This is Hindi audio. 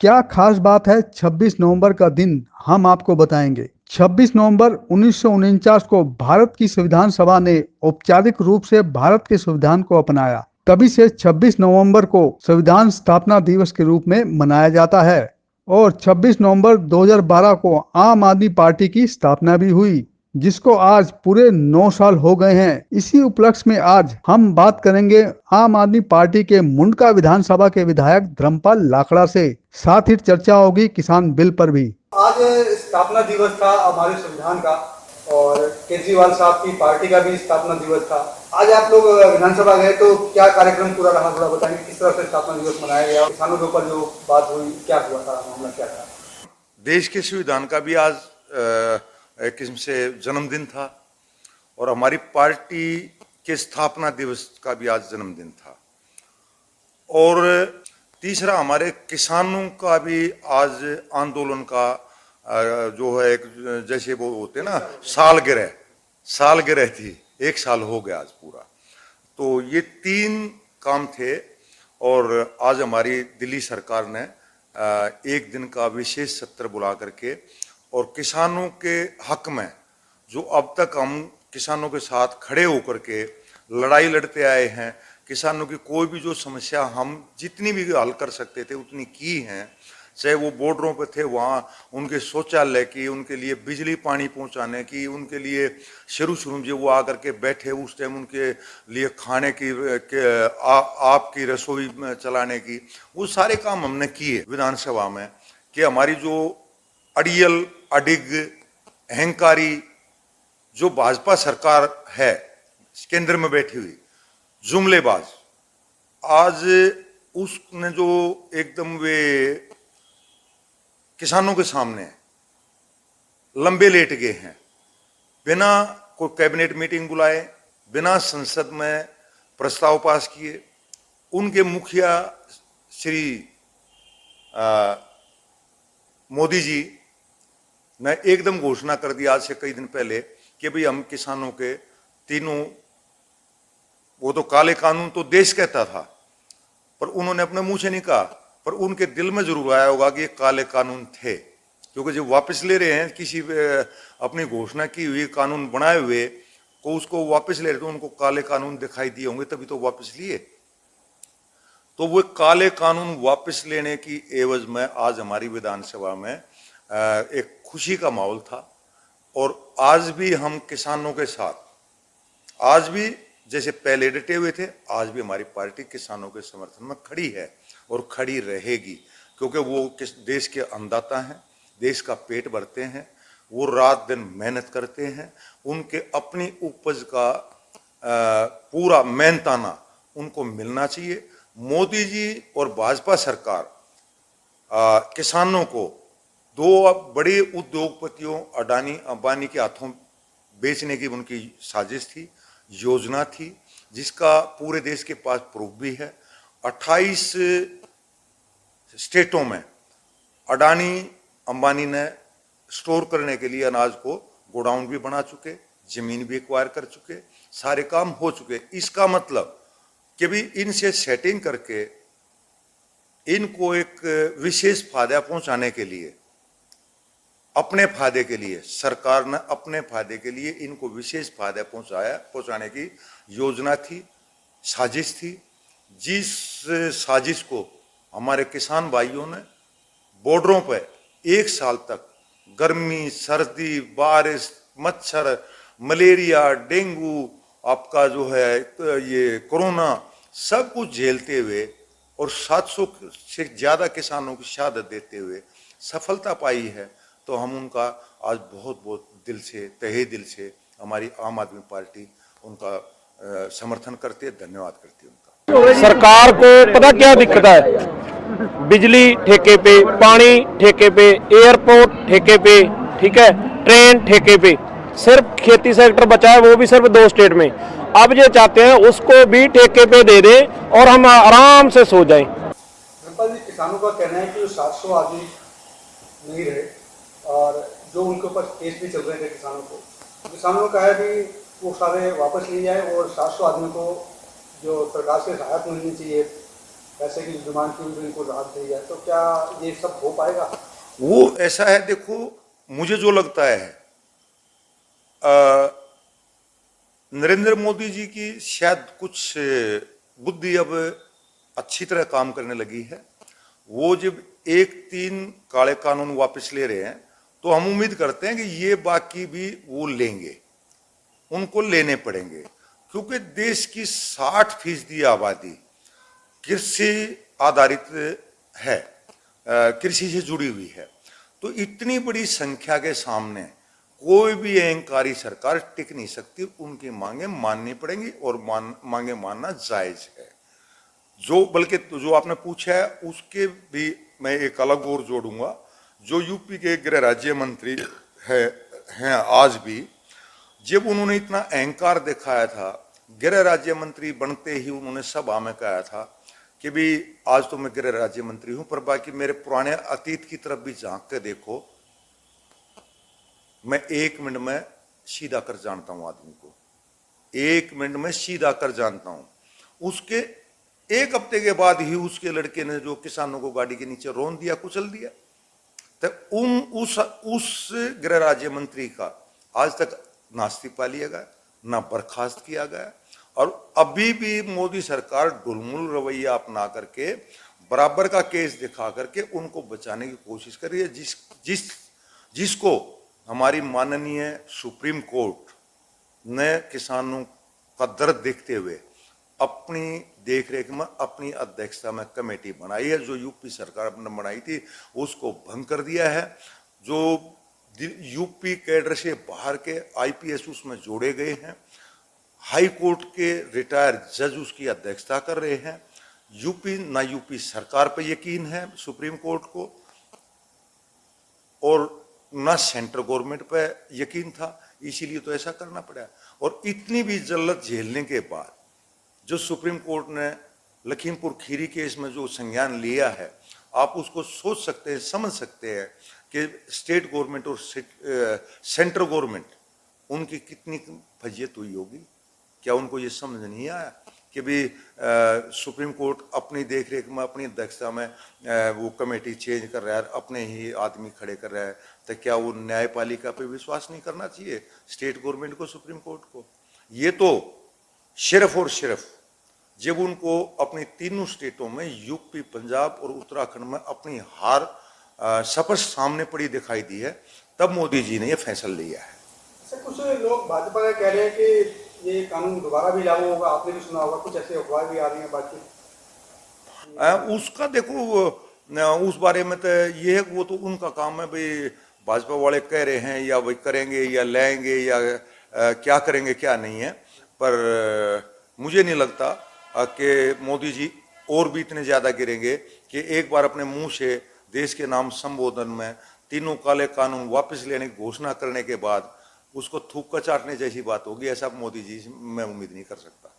क्या खास बात है 26 नवंबर का दिन, हम आपको बताएंगे। 26 नवंबर 1949 को भारत की संविधान सभा ने औपचारिक रूप से भारत के संविधान को अपनाया। तभी से 26 नवंबर को संविधान स्थापना दिवस के रूप में मनाया जाता है और 26 नवंबर 2012 को आम आदमी पार्टी की स्थापना भी हुई, जिसको आज पूरे 9 साल हो गए हैं। इसी उपलक्ष्य में आज हम बात करेंगे आम आदमी पार्टी के मुंडका विधानसभा के विधायक धर्मपाल लाखड़ा से। साथ ही चर्चा होगी किसान बिल पर भी। आज स्थापना दिवस था हमारे संविधान का और केजरीवाल साहब की पार्टी का भी स्थापना दिवस था। आज आप लोग विधानसभा गए तो क्या कार्यक्रम पूरा रहा, थोड़ा बताएंगे किस तरह से स्थापना दिवस मनाया गया, किसानों के ऊपर जो बात हुई क्या हुआ था, मामला क्या था? देश के संविधान का भी आज एक किस्म से जन्मदिन था और हमारी पार्टी के स्थापना दिवस का भी आज जन्मदिन था। और तीसरा, हमारे किसानों का भी आज आंदोलन का जो है एक जैसे वो होते ना सालगिरह थी, 1 साल हो गया आज पूरा। तो ये 3 काम थे और आज हमारी दिल्ली सरकार ने एक दिन का विशेष सत्र बुला करके और किसानों के हक में जो अब तक हम किसानों के साथ खड़े होकर के लड़ाई लड़ते आए हैं, किसानों की कोई भी जो समस्या हम जितनी भी हल कर सकते थे उतनी की हैं, चाहे वो बॉर्डरों पे थे वहाँ उनके शौचालय की, उनके लिए बिजली पानी पहुँचाने की, उनके लिए शुरू में जो वो आकर के बैठे उस टाइम उनके लिए खाने की आपकी रसोई में चलाने की, वो सारे काम हमने किए विधानसभा में। कि हमारी जो अड़ियल अडिग अहंकारी जो भाजपा सरकार है केंद्र में बैठी हुई जुमलेबाज, आज उसने जो एकदम वे किसानों के सामने लंबे लेट गए हैं, बिना कोई कैबिनेट मीटिंग बुलाए, बिना संसद में प्रस्ताव पास किए। उनके मुखिया श्री मोदी जी ने एकदम घोषणा कर दी आज से कई दिन पहले कि भाई हम किसानों के तीनों, वो तो काले कानून तो देश कहता था पर उन्होंने अपने मुंह से नहीं कहा, पर उनके दिल में जरूर आया होगा कि ये काले कानून थे, क्योंकि जब वापस ले रहे हैं किसी अपनी घोषणा की हुई कानून बनाए हुए को उसको वापस ले रहे तो उनको काले कानून दिखाई दिए होंगे तभी तो वापस लिए। तो वो काले कानून वापस लेने की एवज में आज हमारी विधानसभा में एक खुशी का माहौल था और आज भी हम किसानों के साथ, आज भी जैसे पहले डटे हुए थे, आज भी हमारी पार्टी किसानों के समर्थन में खड़ी है और खड़ी रहेगी, क्योंकि वो देश के अन्नदाता हैं, देश का पेट भरते हैं, वो रात दिन मेहनत करते हैं, उनके अपनी उपज का पूरा मेहनताना उनको मिलना चाहिए। मोदी जी और भाजपा सरकार किसानों को 2 बड़े उद्योगपतियों अडानी अंबानी के हाथों बेचने की उनकी साजिश थी, योजना थी, जिसका पूरे देश के पास प्रूफ भी है। 28 स्टेटों में अडानी अंबानी ने स्टोर करने के लिए अनाज को गोडाउन भी बना चुके, जमीन भी एक्वायर कर चुके, सारे काम हो चुके। इसका मतलब कि भी इनसे सेटिंग करके इनको एक विशेष फायदा पहुंचाने के लिए, अपने फायदे के लिए, सरकार ने अपने फायदे के लिए इनको विशेष फायदा पहुंचाने की योजना थी, साजिश थी। जिस साजिश को हमारे किसान भाइयों ने बॉर्डरों पर 1 साल तक गर्मी, सर्दी, बारिश, मच्छर, मलेरिया, डेंगू, आपका जो है ये कोरोना, सब कुछ झेलते हुए और 700 से ज़्यादा किसानों की शहादत देते हुए सफलता पाई है, तो हम उनका आज बहुत बहुत दिल से, तहे दिल से हमारी आम आदमी पार्टी उनका समर्थन करती है, धन्यवाद करती है उनका। सरकार को पता क्या दिक्कत है, बिजली ठेके पे, पानी ठेके पे, एयरपोर्ट ठेके पे, ठीक है, ट्रेन ठेके पे, सिर्फ खेती सेक्टर बचा है वो भी सिर्फ 2 स्टेट में। अब ये चाहते हैं उसको भी ठेके पे दे दें और हम आराम से सो जाएं। किसानों का कहना है कि 700 आदमी नहीं रहे और जो उनके ऊपर केस भी चल रहे थे किसानों का है भी वो सारे वापस लिए जाए और 700 आदमी को जो सरकार से राहत मिलनी चाहिए पैसे की डिमांड की भी इनको राहत दी जाए, तो क्या ये सब हो पाएगा? वो ऐसा है, देखो मुझे जो लगता है अ, नरेंद्र मोदी जी की शायद कुछ बुद्धि अब अच्छी तरह काम करने लगी है। वो जब 1-3 काले कानून वापस ले रहे हैं तो हम उम्मीद करते हैं कि ये बाकी भी वो लेंगे, उनको लेने पड़ेंगे, क्योंकि देश की 60% आबादी कृषि आधारित है, कृषि से जुड़ी हुई है। तो इतनी बड़ी संख्या के सामने कोई भी अहंकारी सरकार टिक नहीं सकती। उनकी मांगे माननी पड़ेंगी और मांगे मानना जायज है। जो बल्कि जो आपने पूछा है उसके भी मैं एक अलग और जोड़ूंगा। जो यूपी के गृह राज्य मंत्री हैं आज भी, जब उन्होंने इतना अहंकार दिखाया था, गृह राज्य मंत्री बनते ही उन्होंने सभा में कहा था कि भी आज तो मैं गृह राज्य मंत्री हूं, पर बाकी मेरे पुराने अतीत की तरफ भी झांक के देखो, मैं 1 मिनट में सीधा कर जानता हूं आदमी को, 1 मिनट में सीधा कर जानता हूं। उसके 1 हफ्ते के बाद ही उसके लड़के ने जो किसानों को गाड़ी के नीचे रोन दिया, कुचल दिया, तो उस गृह राज्य मंत्री का आज तक ना इस्तीफा लिया गया, ना बर्खास्त किया गया। और अभी भी मोदी सरकार ढुलमुल रवैया अपना करके बराबर का केस दिखा करके उनको बचाने की कोशिश कर रही है, जिसको हमारी माननीय सुप्रीम कोर्ट ने किसानों का दर्द देखते हुए अपनी देखरेख में, अपनी अध्यक्षता में कमेटी बनाई है। जो यूपी सरकार ने बनाई थी उसको भंग कर दिया है। जो यूपी कैडर से बाहर के आईपीएस उसमें जोड़े गए हैं, हाई कोर्ट के रिटायर्ड जज उसकी अध्यक्षता कर रहे हैं। यूपी सरकार पर यकीन है सुप्रीम कोर्ट को, और ना सेंट्रल गवर्नमेंट पे यकीन था, इसीलिए तो ऐसा करना पड़ा। और इतनी भी जल्लत झेलने के बाद जो सुप्रीम कोर्ट ने लखीमपुर खीरी केस में जो संज्ञान लिया है, आप उसको सोच सकते हैं, समझ सकते हैं कि स्टेट गवर्नमेंट और सेंट्रल गवर्नमेंट उनकी कितनी फजीयत हुई होगी। क्या उनको ये समझ नहीं आया कि भी सुप्रीम कोर्ट अपनी देखरेख में, अपनी अध्यक्षता में वो कमेटी चेंज कर रहा है, अपने ही आदमी खड़े कर रहा है, तो क्या वो न्यायपालिका पे विश्वास नहीं करना चाहिए, स्टेट गवर्नमेंट को, सुप्रीम कोर्ट को? ये तो सिर्फ और सिर्फ जब उनको अपनी तीनों स्टेटों में, यूपी, पंजाब और उत्तराखंड में अपनी हार स्पष्ट सामने पड़ी दिखाई दी है, तब मोदी जी ने ये फैसला लिया है। कुछ लोग भाजपा का कह रहे हैं कि ये कानून दोबारा भी लागू होगा, आपने भी सुना होगा, कुछ ऐसे अफवाह भी आ रही हैं बातचीत। उसका देखो, उस बारे में तो ये है, वो तो उनका काम है भाई, भाजपा वाले कह रहे हैं या वही करेंगे या लाएंगे या क्या करेंगे क्या नहीं है। पर मुझे नहीं लगता कि मोदी जी और भी इतने ज़्यादा गिरेंगे कि एक बार अपने मुंह से देश के नाम संबोधन में तीनों काले कानून वापस लेने की घोषणा करने के बाद उसको थूक कर चाटने जैसी बात होगी। ऐसा मोदी जी मैं उम्मीद नहीं कर सकता।